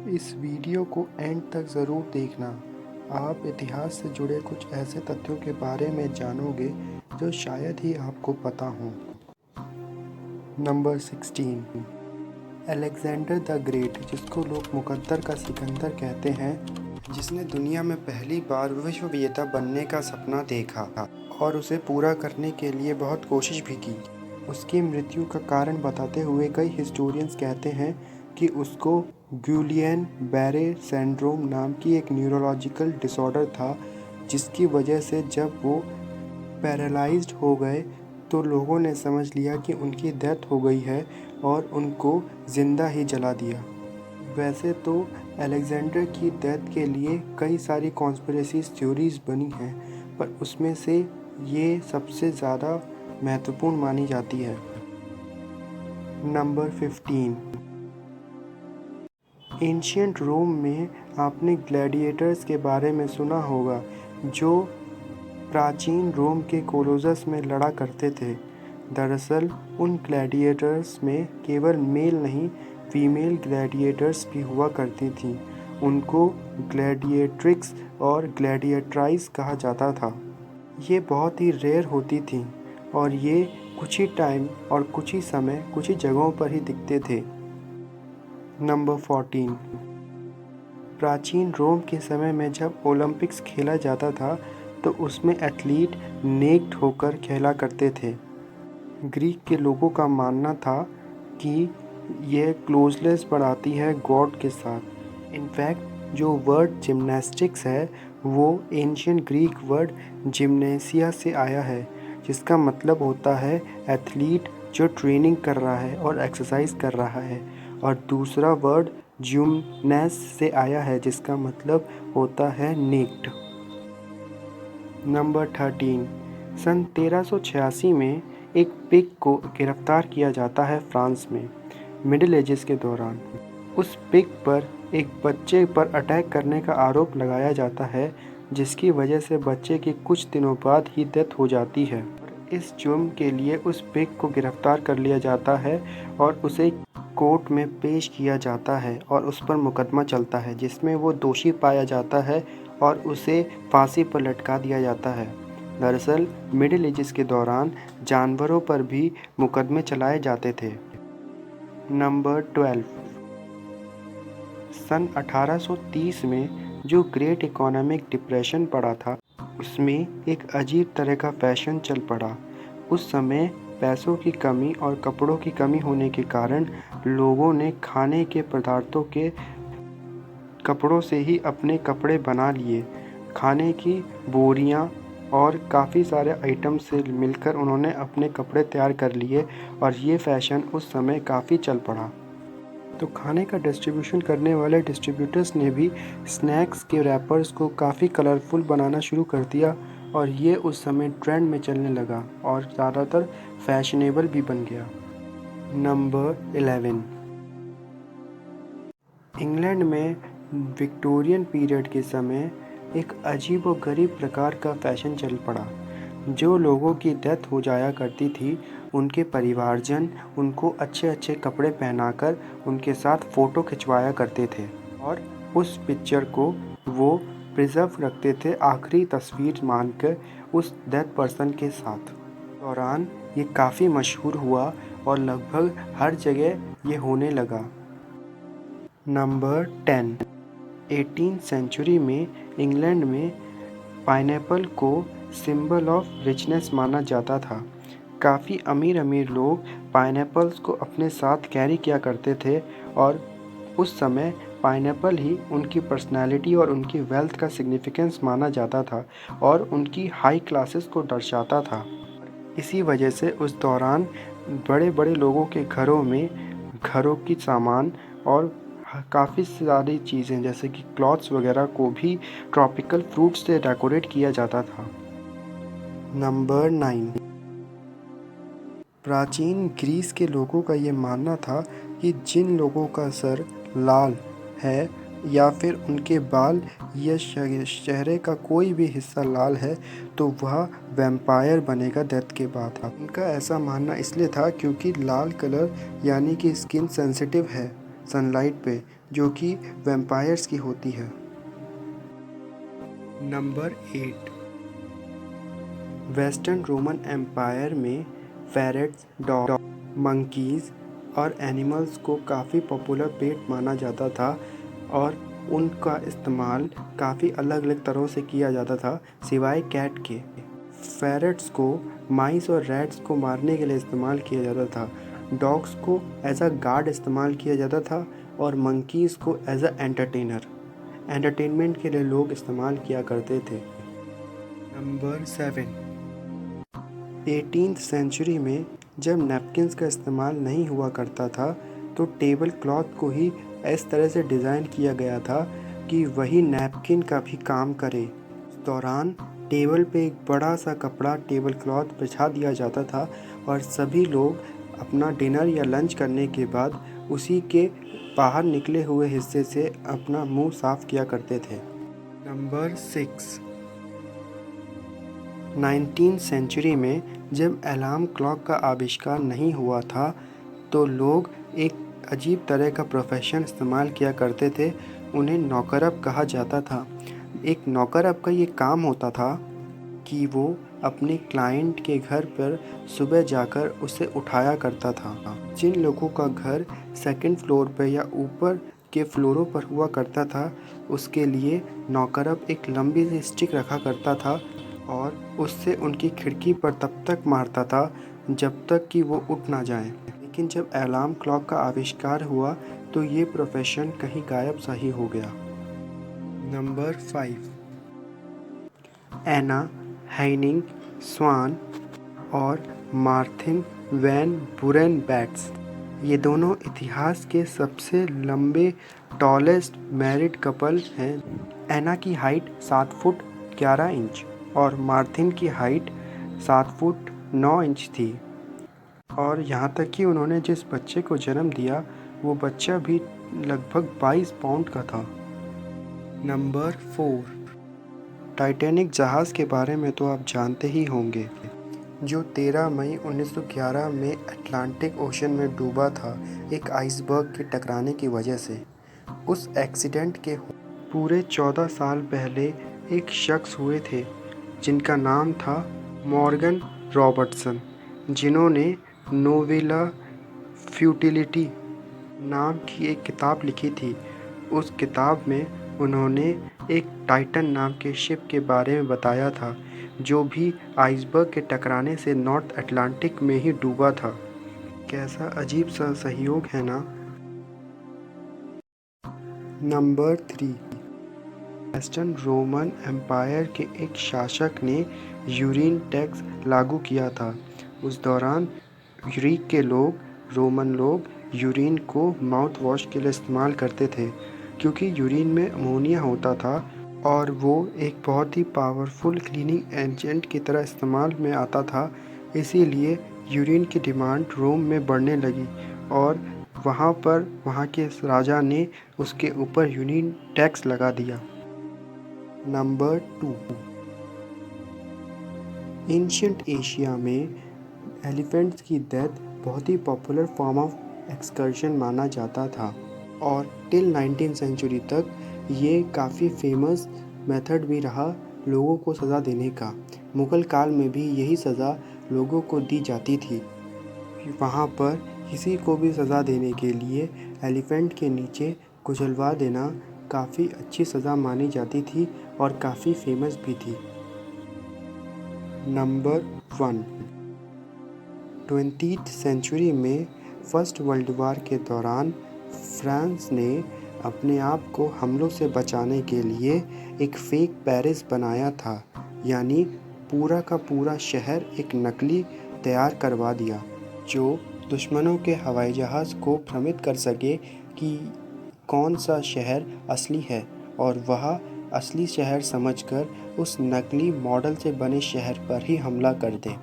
इस वीडियो को एंड तक ज़रूर देखना। आप इतिहास से जुड़े कुछ ऐसे तथ्यों के बारे में जानोगे जो शायद ही आपको पता हों। नंबर 16, अलेक्जेंडर द ग्रेट, जिसको लोग मुकद्दर का सिकंदर कहते हैं, जिसने दुनिया में पहली बार विश्व विजेता बनने का सपना देखा और उसे पूरा करने के लिए बहुत कोशिश भी की। उसकी मृत्यु का कारण बताते हुए कई हिस्टोरियंस कहते हैं कि उसको गुइलियन-बैरे सिंड्रोम नाम की एक न्यूरोलॉजिकल डिसऑर्डर था, जिसकी वजह से जब वो पैरालाइज्ड हो गए तो लोगों ने समझ लिया कि उनकी डेथ हो गई है और उनको ज़िंदा ही जला दिया। वैसे तो अलेक्जेंडर की डेथ के लिए कई सारी कॉन्स्पिरेसी थ्योरीज बनी हैं, पर उसमें से ये सबसे ज़्यादा महत्वपूर्ण मानी जाती है। नंबर 15, एंशियंट रोम में आपने ग्लैडिएटर्स के बारे में सुना होगा, जो प्राचीन रोम के कोलोसस में लड़ा करते थे। दरअसल उन ग्लैडिएटर्स में केवल मेल नहीं, फीमेल ग्लैडिएटर्स भी हुआ करती थीं। उनको ग्लैडिएट्रिक्स और ग्लैडिएट्राइस कहा जाता था। ये बहुत ही रेयर होती थीं और ये कुछ ही टाइम और कुछ ही समय कुछ ही जगहों पर ही दिखते थे। नंबर 14, प्राचीन रोम के समय में जब ओलंपिक्स खेला जाता था तो उसमें एथलीट नेक्ड होकर खेला करते थे। ग्रीक के लोगों का मानना था कि यह क्लोजनेस बढ़ाती है गॉड के साथ। इनफैक्ट जो वर्ड जिम्नास्टिक्स है वो एंशियंट ग्रीक वर्ड जिम्नेसिया से आया है, जिसका मतलब होता है एथलीट जो ट्रेनिंग कर रहा है और एक्सरसाइज कर रहा है, और दूसरा वर्ड जिम्नेस से आया है जिसका मतलब होता है नेक्ड। नंबर 13, सन 1386 में एक पिग को गिरफ्तार किया जाता है फ्रांस में मिडिल एजेस के दौरान। उस पिग पर एक बच्चे पर अटैक करने का आरोप लगाया जाता है, जिसकी वजह से बच्चे की कुछ दिनों बाद ही डेथ हो जाती है। इस जुर्म के लिए उस पिग को गिरफ्तार कर लिया जाता है और उसे कोर्ट में पेश किया जाता है और उस पर मुकदमा चलता है, जिसमें वो दोषी पाया जाता है और उसे फांसी पर लटका दिया जाता है। दरअसल मिडिल एजेस के दौरान जानवरों पर भी मुकदमे चलाए जाते थे। नंबर 12, सन 1830 में जो ग्रेट इकोनॉमिक डिप्रेशन पड़ा था, उसमें एक अजीब तरह का फैशन चल पड़ा। उस समय पैसों की कमी और कपड़ों की कमी होने के कारण लोगों ने खाने के पदार्थों के कपड़ों से ही अपने कपड़े बना लिए। खाने की बोरियां और काफ़ी सारे आइटम से मिलकर उन्होंने अपने कपड़े तैयार कर लिए और ये फैशन उस समय काफ़ी चल पड़ा। तो खाने का डिस्ट्रीब्यूशन करने वाले डिस्ट्रीब्यूटर्स ने भी स्नैक्स के रैपर्स को काफ़ी कलरफुल बनाना शुरू कर दिया और ये उस समय ट्रेंड में चलने लगा और ज़्यादातर फैशनेबल भी बन गया। नंबर 11, इंग्लैंड में विक्टोरियन पीरियड के समय एक अजीब व गरीब प्रकार का फैशन चल पड़ा। जो लोगों की डेथ हो जाया करती थी, उनके परिवारजन उनको अच्छे अच्छे कपड़े पहनाकर उनके साथ फ़ोटो खिंचवाया करते थे और उस पिक्चर को वो प्रिजर्व रखते थे आखिरी तस्वीर मानकर उस डेथ पर्सन के साथ। दौरान ये काफ़ी मशहूर हुआ और लगभग हर जगह ये होने लगा। नंबर 10, 18th सेंचुरी में इंग्लैंड में पाइनएप्पल को सिंबल ऑफ रिचनेस माना जाता था। काफ़ी अमीर अमीर लोग पाइनएप्पल्स को अपने साथ कैरी किया करते थे और उस समय पाइनएप्पल ही उनकी पर्सनैलिटी और उनकी वेल्थ का सिग्निफिकेंस माना जाता था और उनकी हाई क्लासेस को दर्शाता था। इसी वजह से उस दौरान बड़े बड़े लोगों के घरों में घरों की सामान और काफ़ी सारी चीज़ें जैसे कि क्लॉथ्स वगैरह को भी ट्रॉपिकल फ्रूट से डेकोरेट किया जाता था। नंबर 9, प्राचीन ग्रीस के लोगों का ये मानना था कि जिन लोगों का सर लाल है या फिर उनके बाल या चेहरे का कोई भी हिस्सा लाल है तो वह वैम्पायर बनेगा डेथ के बाद। उनका ऐसा मानना इसलिए था क्योंकि लाल कलर यानी कि स्किन सेंसिटिव है सनलाइट पे, जो कि वैम्पायर्स की होती है। नंबर 8, वेस्टर्न रोमन एम्पायर में पैरट्स, डॉग, मंकीज़ और एनिमल्स को काफ़ी पॉपुलर पेट माना जाता था और उनका इस्तेमाल काफ़ी अलग अलग तरह से किया जाता था सिवाय कैट के। पैरट्स को माइस और रैट्स को मारने के लिए इस्तेमाल किया जाता था, डॉग्स को एज अ गार्ड इस्तेमाल किया जाता था और मंकीज़ को एज अ एंटरटेनमेंट के लिए लोग इस्तेमाल किया करते थे। नंबर 7, 18th सेंचुरी में जब नैपकिन्स का इस्तेमाल नहीं हुआ करता था तो टेबल क्लॉथ को ही इस तरह से डिज़ाइन किया गया था कि वही नैपकिन का भी काम करे। इस दौरान टेबल पे एक बड़ा सा कपड़ा टेबल क्लॉथ बिछा दिया जाता था और सभी लोग अपना डिनर या लंच करने के बाद उसी के बाहर निकले हुए हिस्से से अपना मुंह साफ किया करते थे। नंबर 6, 19th सेंचुरी में जब अलार्म क्लॉक का आविष्कार नहीं हुआ था तो लोग एक अजीब तरह का प्रोफेशन इस्तेमाल किया करते थे, उन्हें नौकरअप कहा जाता था। एक नौकरअप का ये काम होता था कि वो अपने क्लाइंट के घर पर सुबह जाकर उसे उठाया करता था। जिन लोगों का घर सेकंड फ्लोर पर या ऊपर के फ्लोरों पर हुआ करता था उसके लिए नौकरअप एक लंबी सी स्टिक रखा करता था और उससे उनकी खिड़की पर तब तक मारता था जब तक कि वो उठ ना जाए। लेकिन जब अलार्म क्लॉक का आविष्कार हुआ तो ये प्रोफेशन कहीं गायब सा ही हो गया। नंबर 5, एना हैनिंग स्वान और मार्थिन वैन बुरेन बैट्स, ये दोनों इतिहास के सबसे लंबे टॉलेस्ट मैरिड कपल हैं। एना की हाइट 7 फुट 11 इंच और मार्थिन की हाइट 7 फुट 9 इंच थी और यहाँ तक कि उन्होंने जिस बच्चे को जन्म दिया वो बच्चा भी लगभग 22 पाउंड का था। नंबर 4, टाइटैनिक जहाज़ के बारे में तो आप जानते ही होंगे, जो 13 मई 1911 में अटलांटिक ओशन में डूबा था एक आइसबर्ग के टकराने की वजह से। उस एक्सीडेंट के पूरे 14 साल पहले एक शख्स हुए थे जिनका नाम था मॉर्गन रॉबर्टसन, जिन्होंने नोवेला फ्यूटिलिटी नाम की एक किताब लिखी थी। उस किताब में उन्होंने एक टाइटन नाम के शिप के बारे में बताया था जो भी आइसबर्ग के टकराने से नॉर्थ अटलांटिक में ही डूबा था। कैसा अजीब सा सहयोग है ना। नंबर 3, वेस्टर्न रोमन एम्पायर के एक शासक ने यूरिन टैक्स लागू किया था। उस दौरान ग्रीक के लोग, रोमन लोग यूरिन को माउथ वॉश के लिए इस्तेमाल करते थे क्योंकि यूरिन में अमोनिया होता था और वो एक बहुत ही पावरफुल क्लीनिंग एजेंट की तरह इस्तेमाल में आता था। इसीलिए यूरिन की डिमांड रोम में बढ़ने लगी और वहाँ के राजा ने उसके ऊपर यूरिन टैक्स लगा दिया। नंबर 2, एंशिएंट एशिया में एलिफेंट्स की डेथ बहुत ही पॉपुलर फॉर्म ऑफ एक्सकर्शन माना जाता था और टिल 19th सेंचुरी तक ये काफ़ी फेमस मेथड भी रहा लोगों को सज़ा देने का। मुग़ल काल में भी यही सज़ा लोगों को दी जाती थी। वहाँ पर किसी को भी सज़ा देने के लिए एलिफेंट के नीचे कुचलवा देना काफ़ी अच्छी सज़ा मानी जाती थी और काफ़ी फेमस भी थी। नंबर 1, 20th सेंचुरी में फर्स्ट वर्ल्ड वार के दौरान फ्रांस ने अपने आप को हमलों से बचाने के लिए एक फेक पेरिस बनाया था, यानी पूरा का पूरा शहर एक नकली तैयार करवा दिया जो दुश्मनों के हवाई जहाज़ को भ्रमित कर सके कि कौन सा शहर असली है और वह असली शहर समझकर उस नकली मॉडल से बने शहर पर ही हमला कर दें।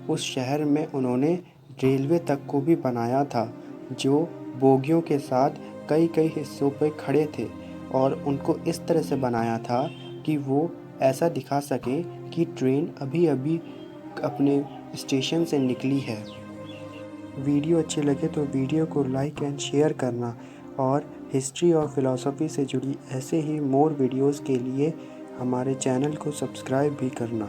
उस शहर में उन्होंने रेलवे तक को भी बनाया था जो बोगियों के साथ कई कई हिस्सों पर खड़े थे और उनको इस तरह से बनाया था कि वो ऐसा दिखा सके कि ट्रेन अभी अभी अपने स्टेशन से निकली है। वीडियो अच्छे लगे तो वीडियो को लाइक एंड शेयर करना और हिस्ट्री और फिलॉसफी से जुड़ी ऐसे ही मोर वीडियोज़ के लिए हमारे चैनल को सब्सक्राइब भी करना।